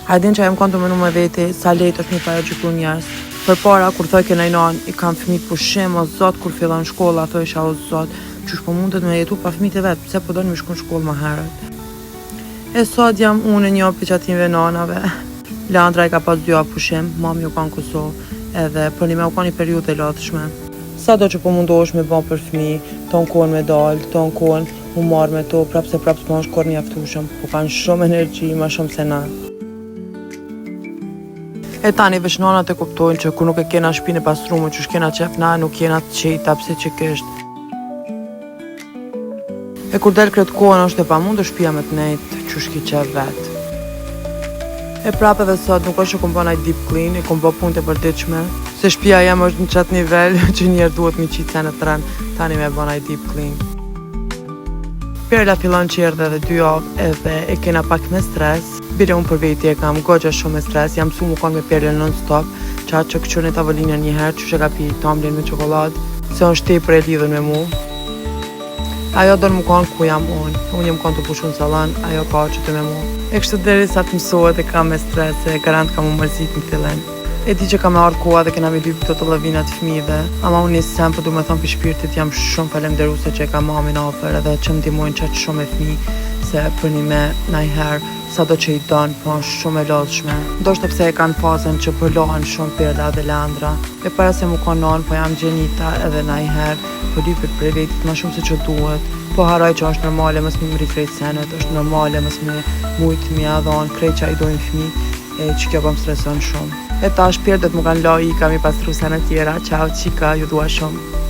A din që jem kanë të menu me veti, sa lejt është mi para gjyku njerës. Për para, kur thoj kena i nan, i kam fëmijët pushim, o zot, kur fillon shkolla, thoj isha o zot, qysh po mundet me jetu pa fëmijët e vetë, pse po dojnë me shku në shkollë më herët. E sot jam unë një për qatimve nanave. Leandra i ka pas 2 javë pushim, mami ju ka në Kosovë, edhe për një me u ka një periudhë e latëshme. Sa do që po mundohesh me ban për fëmijë, ton kohën me dalë, ton kohën u marrë me to, prapë se prapë s'ma është korë mjaftueshëm, po kanë shumë energji, ma shumë se na. E tani veç nanat e kuptojnë që kur nuk e kena shpinë e pastrume, që shkena qef na, nuk jena të qita, pse që kështë. E kur del kretë kohën është e pa mundë shpia me të nejtë, që shki qef vetë. E prapë edhe sot nuk është që kom bëna i deep clean, i kom bë punë të përditshme, se shpia jem është në qatë nivel që njerë duhet mi qitë se në tren, tani me bëna i deep clean. Perla fillon që erdhe edhe 2 javë edhe e kena pak me stres. Bire unë për veti e kam gogja shumë me stres, jam su mu kanë me perle non-stop, qatë që këqër në tavolinja njëherë, që ka pi tamlin me qokoladë, se unë shtej për e lidhën me mu. Ajo do në mu kanë ku jam unë jem kanë të pushu në salon, ajo ka që të me mu. E kështë deri sa të mësohet e kam me stres, e garant kam u mërzit në fillim. E di që kam e ardhë koha dhe kena me lypë të lavinat fëmijëve, ama unë një sem për du me thonë për shpirtit jam shumë falemderuse që e ka mamin afer edhe që më ndihmojnë qatë shumë e fëmijë, se për një me najherë, sa do që i donë, po është shumë e lodhshme. Ndoshta pse e kanë fazën që përlohen shumë Perla dhe Leandra. E para se mu konon, po jam gjenita edhe najherë, po lypet për vetit ma shumë se që duhet. Po haroj që është normale mës mi mri krejt senet, është normale mës me mujtë mi adhon, krejt që a i dojnë fëmijë, e që kjo po më streson shumë. E tash Perla do të më kanë la i kam i pastru senet tjera, ciao qika, ju dua shumë.